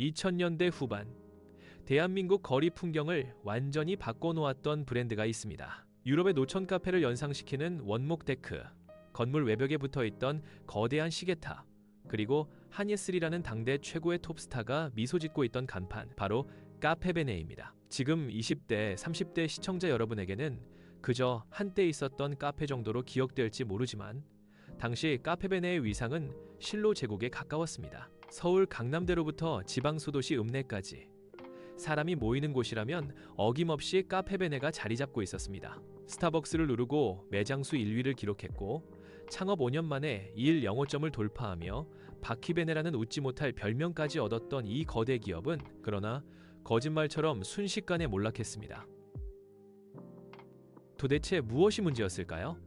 2000년대 후반, 대한민국 거리 풍경을 완전히 바꿔놓았던 브랜드가 있습니다. 유럽의 노천 카페를 연상시키는 원목 데크, 건물 외벽에 붙어있던 거대한 시계탑, 그리고 한예슬이라는 당대 최고의 톱스타가 미소 짓고 있던 간판, 바로 카페베네입니다. 지금 20대, 30대 시청자 여러분에게는 그저 한때 있었던 카페 정도로 기억될지 모르지만 당시 카페베네의 위상은 실로 제국에 가까웠습니다. 서울 강남대로부터 지방 소도시 읍내까지 사람이 모이는 곳이라면 어김없이 카페베네가 자리 잡고 있었습니다. 스타벅스를 누르고 매장수 1위를 기록했고 창업 5년 만에 2일 영호점을 돌파하며 바퀴베네라는 웃지 못할 별명까지 얻었던 이 거대 기업은 그러나 거짓말처럼 순식간에 몰락했습니다. 도대체 무엇이 문제였을까요?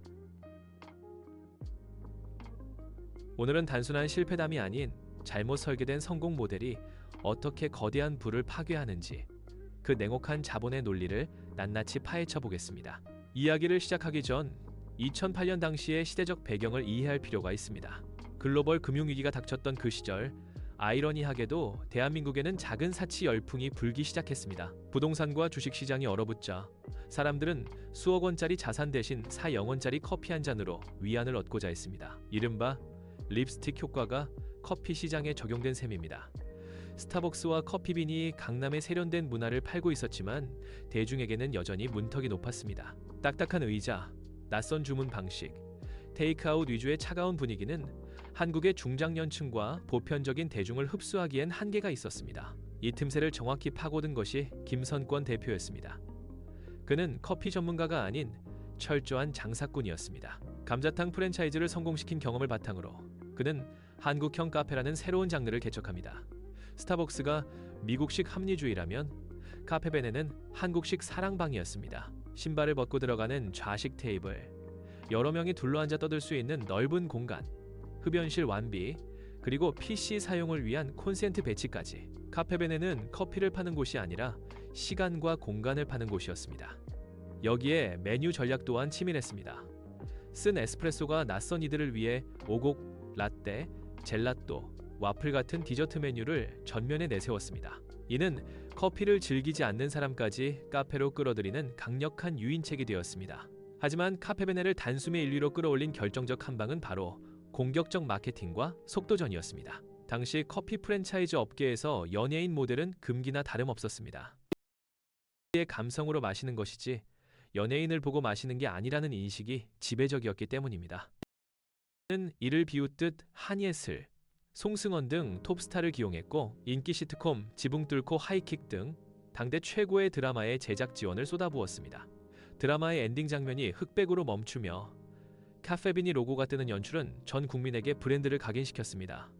오늘은 단순한 실패담이 아닌 잘못 설계된 성공 모델이 어떻게 거대한 부를 파괴하는지, 그 냉혹한 자본의 논리를 낱낱이 파헤쳐 보겠습니다. 이야기를 시작하기 전 2008년 당시의 시대적 배경을 이해할 필요가 있습니다. 글로벌 금융위기가 닥쳤던 그 시절, 아이러니하게도 대한민국에는 작은 사치 열풍이 불기 시작했습니다. 부동산과 주식시장이 얼어붙자 사람들은 수억 원짜리 자산 대신 4영원짜리 커피 한 잔으로 위안을 얻고자 했습니다. 이른바 립스틱 효과가 커피 시장에 적용된 셈입니다. 스타벅스와 커피빈이 강남의 세련된 문화를 팔고 있었지만 대중에게는 여전히 문턱이 높았습니다. 딱딱한 의자, 낯선 주문 방식, 테이크아웃 위주의 차가운 분위기는 한국의 중장년층과 보편적인 대중을 흡수하기엔 한계가 있었습니다. 이 틈새를 정확히 파고든 것이 김선권 대표였습니다. 그는 커피 전문가가 아닌 철저한 장사꾼이었습니다. 감자탕 프랜차이즈를 성공시킨 경험을 바탕으로 그는 한국형 카페라는 새로운 장르를 개척합니다. 스타벅스가 미국식 합리주의라면 카페베네는 한국식 사랑방이었습니다. 신발을 벗고 들어가는 좌식 테이블, 여러 명이 둘러앉아 떠들 수 있는 넓은 공간, 흡연실 완비, 그리고 PC 사용을 위한 콘센트 배치까지. 카페베네는 커피를 파는 곳이 아니라 시간과 공간을 파는 곳이었습니다. 여기에 메뉴 전략 또한 치밀했습니다. 쓴 에스프레소가 낯선 이들을 위해 오곡, 라떼, 젤라또, 와플 같은 디저트 메뉴를 전면에 내세웠습니다. 이는 커피를 즐기지 않는 사람까지 카페로 끌어들이는 강력한 유인책이 되었습니다. 하지만 카페베네를 단숨에 1위로 끌어올린 결정적 한방은 바로 공격적 마케팅과 속도전이었습니다. 당시 커피 프랜차이즈 업계에서 연예인 모델은 금기나 다름없었습니다. 의 감성으로 마시는 것이지 연예인을 보고 마시는 게 아니라는 인식이 지배적이었기 때문입니다. 는 이를 비웃듯 한예슬, 송승헌 등 톱스타를 기용했고 인기 시트콤 지붕 뚫고 하이킥 등 당대 최고의 드라마에 제작 지원을 쏟아부었습니다. 드라마의 엔딩 장면이 흑백으로 멈추며 카페비니 로고가 뜨는 연출은 전 국민에게 브랜드를 각인시켰습니다.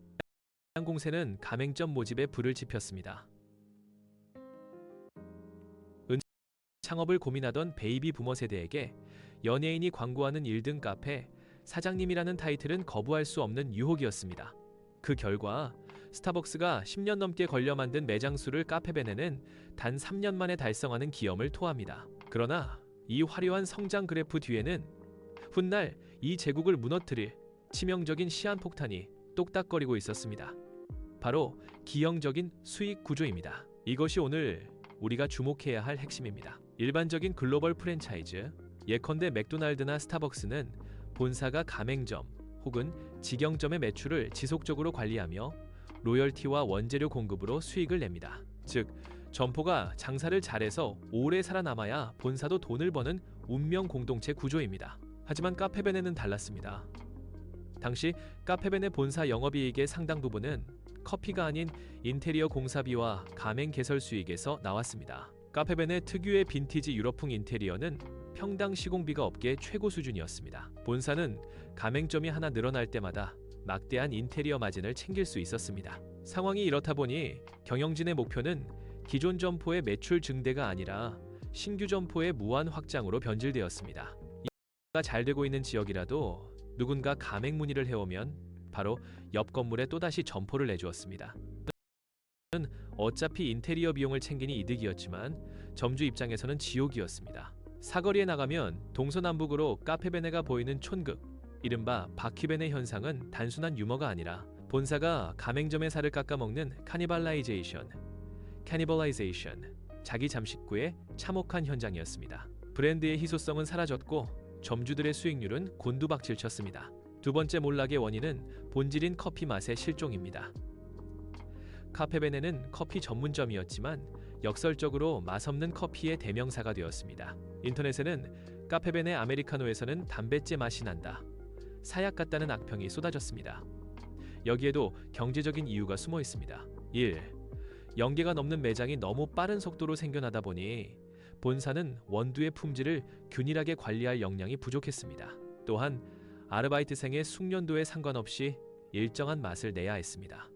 공세는 가맹점 모집에 불을 지폈습니다. 창업을 고민하던 베이비 부머 세대에게 연예인이 광고하는 1등 카페 사장님이라는 타이틀은 거부할 수 없는 유혹이었습니다. 그 결과 스타벅스가 10년 넘게 걸려 만든 매장 수를 카페베네는 단 3년 만에 달성하는 기염을 토합니다. 그러나 이 화려한 성장 그래프 뒤에는 훗날 이 제국을 무너뜨릴 치명적인 시한폭탄이 똑딱거리고 있었습니다. 바로 기형적인 수익 구조입니다. 이것이 오늘 우리가 주목해야 할 핵심입니다. 일반적인 글로벌 프랜차이즈, 예컨대 맥도날드나 스타벅스는 본사가 가맹점 혹은 직영점의 매출을 지속적으로 관리하며 로열티와 원재료 공급으로 수익을 냅니다. 즉, 점포가 장사를 잘해서 오래 살아남아야 본사도 돈을 버는 운명 공동체 구조입니다. 하지만 카페베네는 달랐습니다. 당시 카페베네 본사 영업이익의 상당 부분은 커피가 아닌 인테리어 공사비와 가맹 개설 수익에서 나왔습니다. 카페베네 특유의 빈티지 유럽풍 인테리어는 평당 시공비가 업계 최고 수준이었습니다. 본사는 가맹점이 하나 늘어날 때마다 막대한 인테리어 마진을 챙길 수 있었습니다. 상황이 이렇다 보니 경영진의 목표는 기존 점포의 매출 증대가 아니라 신규 점포의 무한 확장으로 변질되었습니다. 이가 잘 되고 있는 지역이라도 누군가 가맹 문의를 해오면 바로 옆 건물에 또다시 점포를 내주었습니다. 어차피 인테리어 비용을 챙기니 이득이었지만 점주 입장에서는 지옥이었습니다. 사거리에 나가면 동서남북으로 카페베네가 보이는 촌극, 이른바 바퀴베네 현상은 단순한 유머가 아니라 본사가 가맹점의 살을 깎아먹는 카니발라이제이션, 자기 잠식구의 참혹한 현장이었습니다. 브랜드의 희소성은 사라졌고 점주들의 수익률은 곤두박질쳤습니다. 두 번째 몰락의 원인은 본질인 커피 맛의 실종입니다. 카페베네는 커피 전문점이었지만 역설적으로 맛없는 커피의 대명사가 되었습니다. 인터넷에는 카페베네 아메리카노에서는 담뱃재 맛이 난다, 사약 같다는 악평이 쏟아졌습니다. 여기에도 경제적인 이유가 숨어 있습니다. 1. 연계가 넘는 매장이 너무 빠른 속도로 생겨나다 보니 본사는 원두의 품질을 균일하게 관리할 역량이 부족했습니다. 또한 아르바이트생의 숙련도에 상관없이 일정한 맛을 내야 했습니다.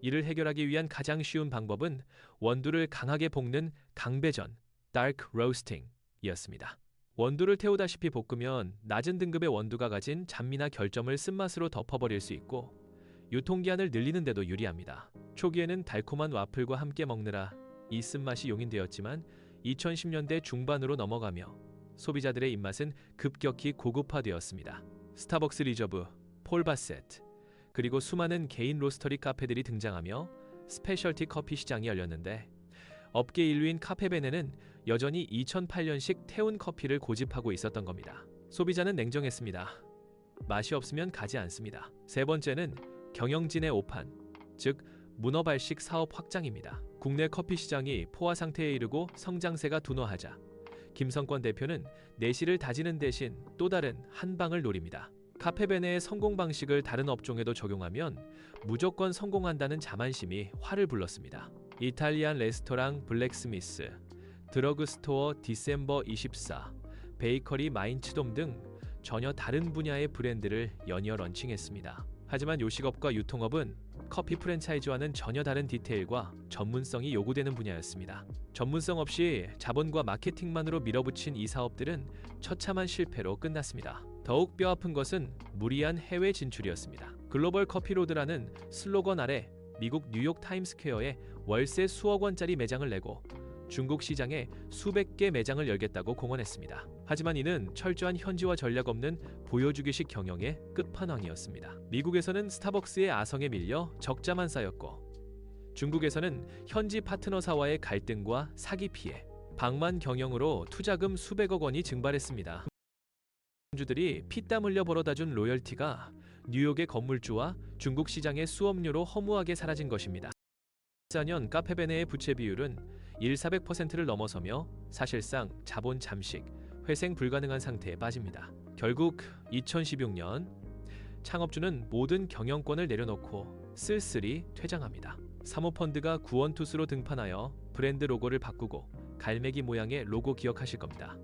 이를 해결하기 위한 가장 쉬운 방법은 원두를 강하게 볶는 강배전, dark roasting이었습니다. 원두를 태우다시피 볶으면 낮은 등급의 원두가 가진 잡미나 결점을 쓴맛으로 덮어버릴 수 있고 유통기한을 늘리는 데도 유리합니다. 초기에는 달콤한 와플과 함께 먹느라 이 쓴맛이 용인되었지만 2010년대 중반으로 넘어가며 소비자들의 입맛은 급격히 고급화되었습니다. 스타벅스 리저브, 폴바셋, 그리고 수많은 개인 로스터리 카페들이 등장하며 스페셜티 커피 시장이 열렸는데 업계 인류인 카페베네는 여전히 2008년식 태운 커피를 고집하고 있었던 겁니다. 소비자는 냉정했습니다. 맛이 없으면 가지 않습니다. 세 번째는 경영진의 오판, 즉 문어발식 사업 확장입니다. 국내 커피 시장이 포화 상태에 이르고 성장세가 둔화하자 김성권 대표는 내실을 다지는 대신 또 다른 한 방을 노립니다. 카페베네의 성공 방식을 다른 업종에도 적용하면 무조건 성공한다는 자만심이 화를 불렀습니다. 이탈리안 레스토랑 블랙스미스, 드러그스토어 디셈버 24, 베이커리 마인츠돔 등 전혀 다른 분야의 브랜드를 연이어 런칭했습니다. 하지만 요식업과 유통업은 커피 프랜차이즈와는 전혀 다른 디테일과 전문성이 요구되는 분야였습니다. 전문성 없이 자본과 마케팅만으로 밀어붙인 이 사업들은 처참한 실패로 끝났습니다. 더욱 뼈아픈 것은 무리한 해외 진출이었습니다. 글로벌 커피로드라는 슬로건 아래 미국 뉴욕 타임스퀘어에 월세 수억 원짜리 매장을 내고 중국 시장에 수백 개 매장을 열겠다고 공언했습니다. 하지만 이는 철저한 현지화 전략 없는 보여주기식 경영의 끝판왕이었습니다. 미국에서는 스타벅스의 아성에 밀려 적자만 쌓였고 중국에서는 현지 파트너사와의 갈등과 사기 피해, 방만 경영으로 투자금 수백억 원이 증발했습니다. 주들이 피땀 흘려 벌어다준 로열티가 뉴욕의 건물주와 중국 시장의 수업료로 허무하게 사라진 것입니다. 2014년 카페베네의 부채 비율은 1,400%를 넘어서며 사실상 자본 잠식, 회생 불가능한 상태에 빠집니다. 결국 2016년 창업주는 모든 경영권을 내려놓고 쓸쓸히 퇴장합니다. 사모펀드가 구원투수로 등판하여 브랜드 로고를 바꾸고 갈매기 모양의 로고 기억하실 겁니다.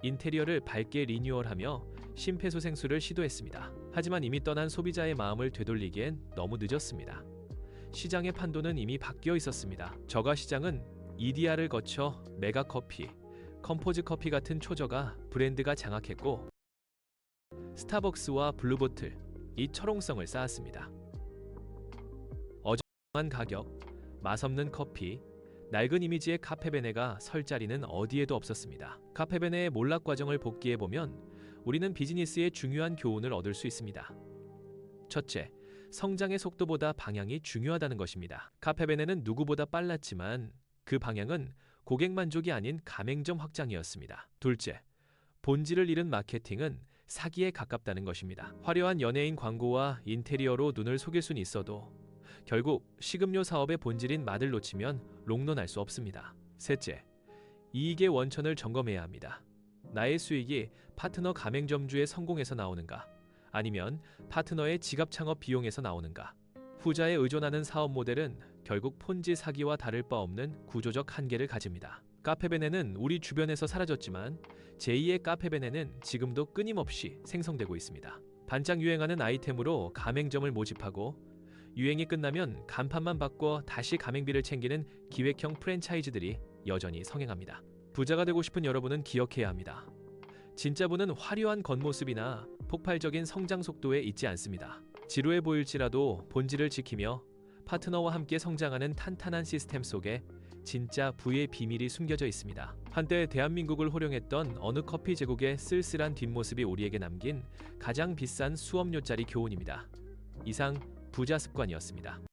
인테리어를 밝게 리뉴얼하며 심폐소생술을 시도했습니다. 하지만 이미 떠난 소비자의 마음을 되돌리기엔 너무 늦었습니다. 시장의 판도는 이미 바뀌어 있었습니다. 저가 시장은 EDR을 거쳐 메가커피, 컴포즈 커피 같은 초저가 브랜드가 장악했고 스타벅스와 블루보틀, 이 철옹성을 쌓았습니다. 어정한 가격, 맛없는 커피, 낡은 이미지의 카페베네가 설 자리는 어디에도 없었습니다. 카페베네의 몰락 과정을 복기해보면 우리는 비즈니스의 중요한 교훈을 얻을 수 있습니다. 첫째, 성장의 속도보다 방향이 중요하다는 것입니다. 카페베네는 누구보다 빨랐지만 그 방향은 고객 만족이 아닌 가맹점 확장이었습니다. 둘째, 본질을 잃은 마케팅은 사기에 가깝다는 것입니다. 화려한 연예인 광고와 인테리어로 눈을 속일 수는 있어도 결국 식음료 사업의 본질인 맛을 놓치면 롱런할 수 없습니다. 셋째, 이익의 원천을 점검해야 합니다. 나의 수익이 파트너 가맹점주의 성공에서 나오는가? 아니면 파트너의 지갑 창업 비용에서 나오는가? 후자에 의존하는 사업 모델은 결국 폰지 사기와 다를 바 없는 구조적 한계를 가집니다. 카페베네는 우리 주변에서 사라졌지만 제2의 카페베네는 지금도 끊임없이 생성되고 있습니다. 반짝 유행하는 아이템으로 가맹점을 모집하고 유행이 끝나면 간판만 바꿔 다시 가맹비를 챙기는 기획형 프랜차이즈들이 여전히 성행합니다. 부자가 되고 싶은 여러분은 기억해야 합니다. 진짜 부는 화려한 겉모습이나 폭발적인 성장 속도에 있지 않습니다. 지루해 보일지라도 본질을 지키며 파트너와 함께 성장하는 탄탄한 시스템 속에 진짜 부의 비밀이 숨겨져 있습니다. 한때 대한민국을 호령했던 어느 커피 제국의 쓸쓸한 뒷모습이 우리에게 남긴 가장 비싼 수업료짜리 교훈입니다. 이상 부자 습관이었습니다.